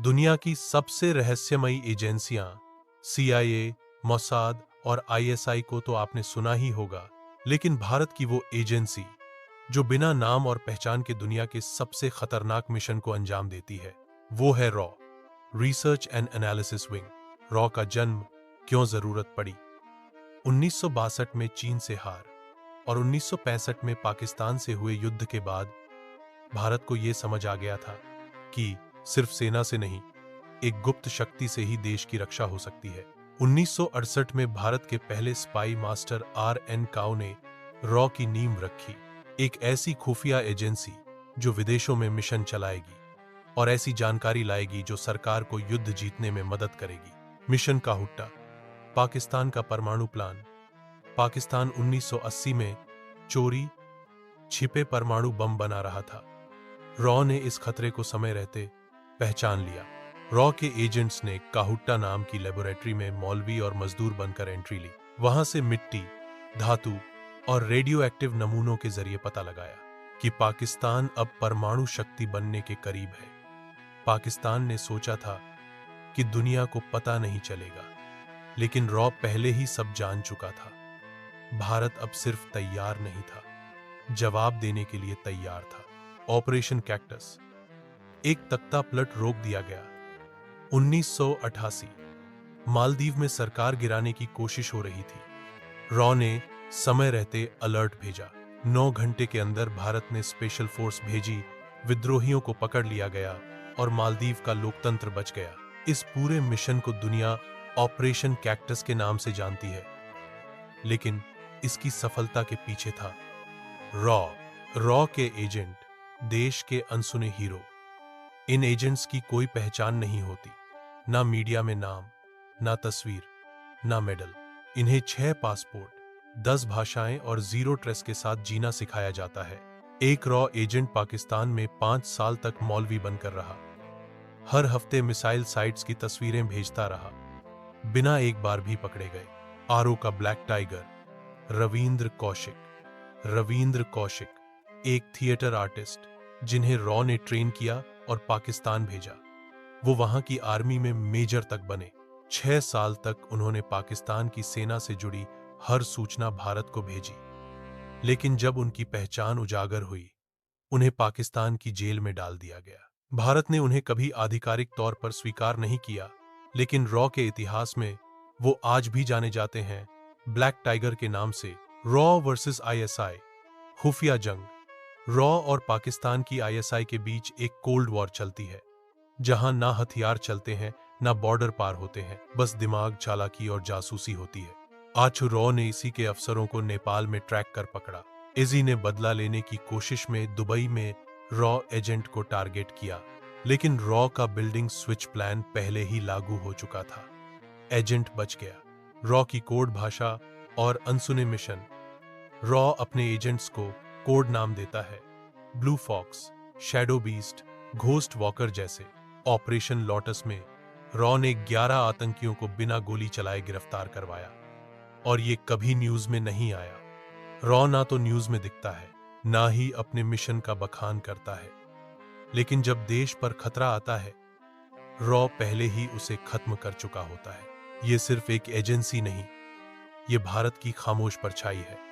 दुनिया की सबसे रहस्यमयी एजेंसियां CIA, मोसाद और ISI को तो आपने सुना ही होगा, लेकिन भारत की वो एजेंसी जो बिना नाम और पहचान के दुनिया के सबसे खतरनाक मिशन को अंजाम देती है, वो है raw, research and analysis wing. Raw का जन्म क्यों जरूरत पड़ी? 1962 में चीन से हार और 1965 में पाकिस्तान से हुए युद्ध के बाद भारत को यह समझ आ गया था कि सिर्फ सेना से नहीं, एक गुप्त शक्ति से ही देश की रक्षा हो सकती है। 1968 में भारत के पहले स्पाई मास्टर RN काओ ने रॉ की नींव रखी, एक ऐसी खुफिया एजेंसी जो विदेशों में मिशन चलाएगी और ऐसी जानकारी लाएगी जो सरकार को युद्ध जीतने में मदद करेगी। मिशन काहुट्टा, पाकिस्तान का परमाणु प्लान। पाकिस्तान 1980 में चोरी छिपे परमाणु बम बना रहा था। रॉ ने इस खतरे को समय रहते पहचान लिया। रॉ के एजेंट्स ने काहुट्टा नाम की लेबोरेटरी में मौलवी और मजदूर बनकर एंट्री ली। वहां से मिट्टी, धातु और रेडियो एक्टिव नमूनों के जरिए पता लगाया कि पाकिस्तान अब परमाणु शक्ति बनने के करीब है। पाकिस्तान ने सोचा था कि दुनिया को पता नहीं चलेगा, लेकिन रॉ पहले ही सब जान चुका था। भारत अब सिर्फ तैयार नहीं था, जवाब देने के लिए तैयार था। ऑपरेशन कैक्टस, एक तख्ता पलट रोक दिया गया। 1988 मालदीव में सरकार गिराने की कोशिश हो रही थी। रॉ ने समय रहते अलर्ट भेजा। 9 घंटे के अंदर भारत ने स्पेशल फोर्स भेजी, विद्रोहियों को पकड़ लिया गया और मालदीव का लोकतंत्र बच गया। इस पूरे मिशन को दुनिया ऑपरेशन कैक्टस के नाम से जानती है, लेकिन इसकी सफलता के पीछे था रॉ के एजेंट, देश के अनसुने हीरो। इन एजेंट्स की कोई पहचान नहीं होती, ना मीडिया में नाम, ना तस्वीर, ना मेडल। इन्हें 6 पासपोर्ट, 10 भाषाएं और 0 ट्रेस के साथ जीना सिखाया जाता है। एक रॉ एजेंट पाकिस्तान में 5 साल तक मौलवी बनकर रहा। हर हफ्ते मिसाइल साइट्स की तस्वीरें भेजता रहा, बिना एक बार भी पकड़े गए। RO का ब्लैक टाइगर रविंद्र कौशिक, एक थिएटर आर्टिस्ट जिन्हें रॉ ने ट्रेन किया और पाकिस्तान भेजा। वो वहां की आर्मी में मेजर तक बने। 6 साल तक उन्होंने पाकिस्तान की सेना से जुड़ी हर सूचना भारत को भेजी, लेकिन जब उनकी पहचान उजागर हुई, उन्हें पाकिस्तान की जेल में डाल दिया गया। भारत ने उन्हें कभी आधिकारिक तौर पर स्वीकार नहीं किया, लेकिन रॉ के इतिहास में वो आज भी जाने जाते हैं ब्लैक टाइगर के नाम से। रॉ वर्सेस ISI, खुफिया जंग। रॉ और पाकिस्तान की ISI के बीच एक कोल्ड वॉर चलती है, जहां ना हथियार चलते हैं, ना बॉर्डर पार होते हैं, बस दिमाग, चालाकी और जासूसी होती है। आज रॉ ने इसी के अफसरों को नेपाल में ट्रैक कर पकड़ा। इसी ने बदला लेने की कोशिश में दुबई में रॉ एजेंट को टारगेट किया, लेकिन रॉ का बिल्डिंग स्विच प्लान पहले ही लागू हो चुका था। एजेंट बच गया। रॉ की कोड भाषा और अनसुने मिशन। रॉ अपने एजेंट्स को कोड नाम देता है, blue fox, shadow beast, ghost walker जैसे। ऑपरेशन लोटस में रॉ ने 11 आतंकियों को बिना गोली चलाए गिरफ्तार करवाया, और ये कभी न्यूज में नहीं आया। रॉ ना तो न्यूज में दिखता है, ना ही अपने मिशन का बखान करता है, लेकिन जब देश पर खतरा आता है, रॉ पहले ही उसे खत्म कर चुका होता है। ये सिर्फ एक एजेंसी नहीं, ये भारत की खामोश परछाई है।